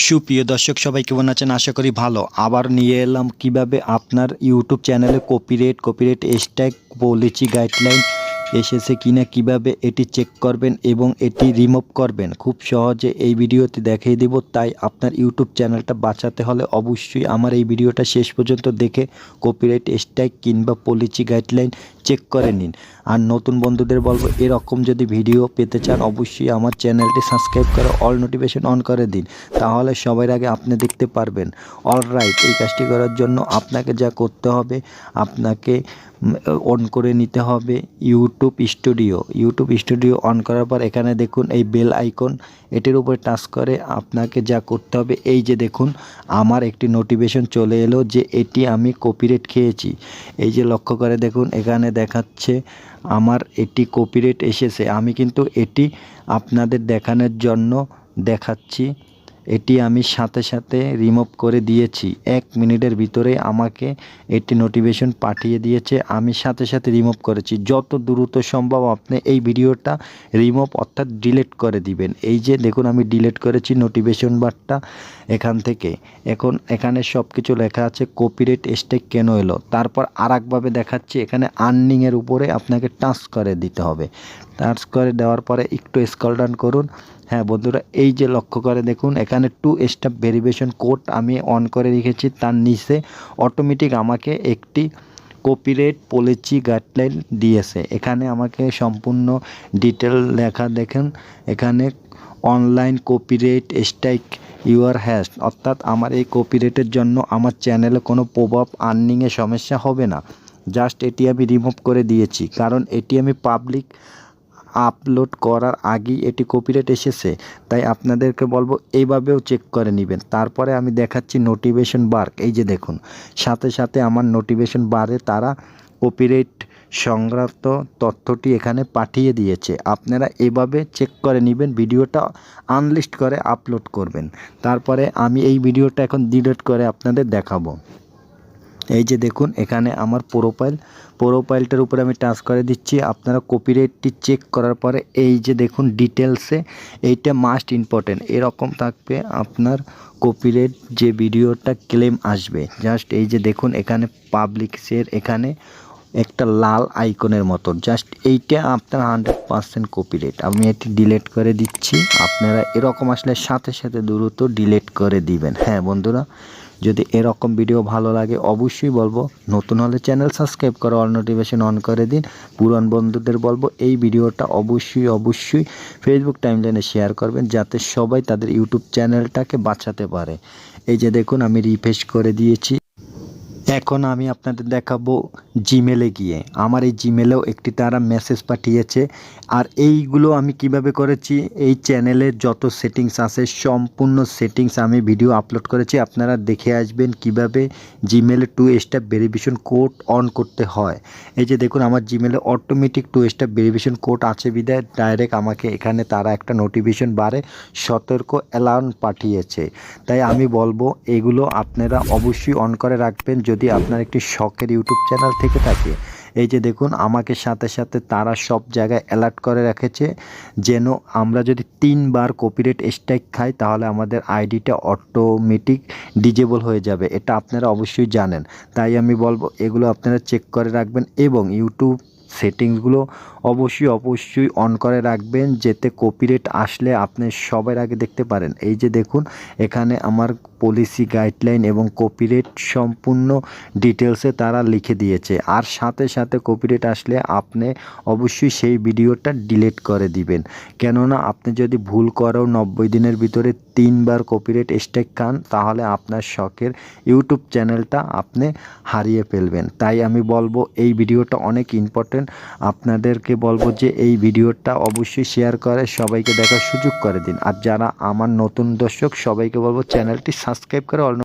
সুপ্রিয় দর্শক সবাই কেমন আছেন? আশা করি ভালো। আবার নিয়ে এলাম কিভাবে আপনার ইউটিউব চ্যানেলে কপিরাইট স্ট্রাইক পলিসি গাইডলাইন এসেছে কিনা কিভাবে এটি চেক করবেন এবং এটি রিমুভ করবেন খুব সহজে এই ভিডিওতে দেখিয়ে দেব। তাই আপনার ইউটিউব চ্যানেলটা বাঁচাতে হলে অবশ্যই আমার এই ভিডিওটা শেষ পর্যন্ত দেখে কপিরাইট স্ট্রাইক কিংবা পলিসি গাইডলাইন চেক করে নিন। আর নতুন বন্ধুদের বলবো, এরকম যদি ভিডিও পেতে চান অবশ্যই আমার চ্যানেলটি সাবস্ক্রাইব করে অল নোটিফিকেশন অন করে দিন, তাহলে সবার আগে আপনি দেখতে পারবেন। অলরাইট, এই কাজটি করার জন্য আপনাকে যা করতে হবে, আপনাকে অন করে নিতে হবে ইউটিউব স্টুডিও অন করার পর এখানে দেখুন এই বেল আইকন, এটির উপরে টাচ করে আপনাকে যা করতে হবে, এই যে দেখুন আমার একটি নোটিফিকেশন চলে এলো যে এটি আমি কপিরাইট খেয়েছি। এই যে লক্ষ্য করে দেখুন এখানে দেখাচ্ছে আমার এটি কপিরাইট এসেছে। আমি কিন্তু এটি আপনাদের দেখানোর জন্য দেখাচ্ছি। এটি আমি সাথে সাথে রিমুভ করে দিয়েছি, 1 মিনিটের ভিতরে আমাকে এটি নোটিফিকেশন পাঠিয়ে দিয়েছে। আমি সাথে সাথে রিমুভ করেছি। যত দ্রুত সম্ভব আপনি এই ভিডিওটা রিমুভ অর্থাৎ ডিলিট করে দিবেন। এই যে দেখুন আমি ডিলিট করেছি নোটিফিকেশন বারটা এখান থেকে। এখন এখানে সব কিছু লেখা আছে কপিরাইট স্ট্রাইক কেন এলো। তারপর আরেকভাবে দেখাচ্ছি, এখানে আর্নিংয়ের উপরে আপনাকে টাচ করে দিতে হবে। টাচ করে দেওয়ার পরে একটু স্ক্রল ডাউন করুন। হ্যাঁ বন্ধুরা, এই যে লক্ষ্য করে দেখুন এখানে 2 স্টেপ ভেরিফিকেশন কোড আমি অন করে রেখেছি। তার নিচে অটোমেটিক আমাকে একটি কপিরাইট পলিসি গাইডলাইন দিয়েছে। এখানে আমাকে সম্পূর্ণ ডিটেল লেখা দেখেন। এখানে online copyright strike your hash, অর্থাৎ আমার এই কপিরাইটের জন্য আমার চ্যানেলে কোনো প্রভাব আর্নিংয়ে সমস্যা হবে না। জাস্ট এটি আমি রিমুভ করে দিয়েছি, কারণ এটি আমি পাবলিক আপলোড করার আগেই এটি কপিরাইট এসেছে। তাই আপনাদেরকে বলবো এইভাবেও চেক করে নেবেন। তারপরে আমি দেখাচ্ছি নোটিফিকেশন বার। এই যে দেখুন সাথে সাথে আমার নোটিফিকেশন বারে তারা কপিরাইট সংক্রান্ত তথ্যটি এখানে পাঠিয়ে দিয়েছে। আপনারা এভাবে চেক করে নেবেন, ভিডিওটা আনলিস্ট করে আপলোড করবেন। তারপরে আমি এই ভিডিওটা এখন ডিলিট করে আপনাদের দেখাবো। এই যে দেখুন এখানে আমার প্রোফাইলটার উপরে আমি টাচ করে দিচ্ছি। আপনারা কপিরাইটটি চেক করার পরে এই যে দেখুন ডিটেলসে এইটা মাস্ট ইম্পর্টেন্ট এরকম থাকবে আপনার কপিরাইট যে ভিডিওটা ক্লেম আসবে। জাস্ট এই যে দেখুন এখানে পাবলিকের এখানে একটা লাল আইকনের মতো, জাস্ট এইটা আপনার 100% কপিরাইট। আমি এটি ডিলিট করে দিচ্ছি। আপনারা এরকম আসলে সাথে সাথে দ্রুত ডিলিট করে দিবেন। হ্যাঁ বন্ধুরা, যদি এরকম ভিডিও ভালো লাগে অবশ্যই বলবো নতুন হলে চ্যানেল সাবস্ক্রাইব করে অল নোটিফিকেশন অন করে দিন। পুরান বন্ধুদের বলবো এই ভিডিওটা অবশ্যই ফেসবুক টাইমলাইনে শেয়ার করবেন, যাতে সবাই তাদের ইউটিউব চ্যানেলটাকে বাঁচাতে পারে। এই যে দেখুন আমি রিফ্রেশ করে দিয়েছি। এখন আমি আপনাদের দেখাবো জিমেলে গিয়ে। আমার এই জিমেলেও একটি তারা মেসেজ পাঠিয়েছে। আর এইগুলো আমি কিভাবে করেছি, এই চ্যানেলের যত সেটিংস আছে সম্পূর্ণ সেটিংস আমি ভিডিও আপলোড করেছি। আপনারা দেখে আসবেন কিভাবে জিমেলে 2 স্টেপ ভেরিফিকেশন কোড অন করতে হয়। এই যে দেখুন আমার জিমেলে অটোমেটিক 2 স্টেপ ভেরিফিকেশন কোড আছে বিধায় ডাইরেক্ট আমাকে এখানে তারা একটা নোটিফিকেশন বারে সতর্ক অ্যালার্ম পাঠিয়েছে। তাই আমি বলবো এগুলো আপনারা অবশ্যই অন করে রাখবেন যদি আপনার একটি শখের ইউটিউব চ্যানেল থেকে থাকে। এই যে দেখুন আমাকে সাথে সাথে তারা সব জায়গায় অ্যালার্ট করে রেখেছে, যেন আমরা যদি 3 বার কপিরাইট স্ট্রাইক খাই তাহলে আমাদের আইডিটা অটোমেটিক ডিজেবল হয়ে যাবে। এটা আপনারা অবশ্যই জানেন। তাই আমি বলবো এগুলো আপনারা চেক করে রাখবেন এবং ইউটিউব সেটিংসগুলো অবশ্যই অন করে রাখবেন, যাতে কপিরাইট আসলে আপনি সবার আগে দেখতে পারেন। এই যে দেখুন এখানে আমার পলিসি গাইডলাইন এবং কপিরাইট সম্পূর্ণ ডিটেলসে তারা লিখে দিয়েছে। আর সাথে সাথে কপিরাইট আসলে আপনি অবশ্যই সেই ভিডিওটা ডিলিট করে দিবেন। কেননা আপনি যদি ভুল করেও 90 দিনের ভিতরে 3 বার কপিরাইট স্ট্রাইক খান তাহলে আপনার শখের ইউটিউব চ্যানেলটা আপনি হারিয়ে ফেলবেন। তাই আমি বলবো এই ভিডিওটা অনেক ইম্পর্টেন্ট। আপনাদেরকে বলবো যে এই ভিডিওটা অবশ্যই শেয়ার করে সবাইকে দেখার সুযোগ করে দিন। আর যারা আমার নতুন দর্শক সবাইকে বলবো চ্যানেলটি সাবস্ক্রাইব করে অল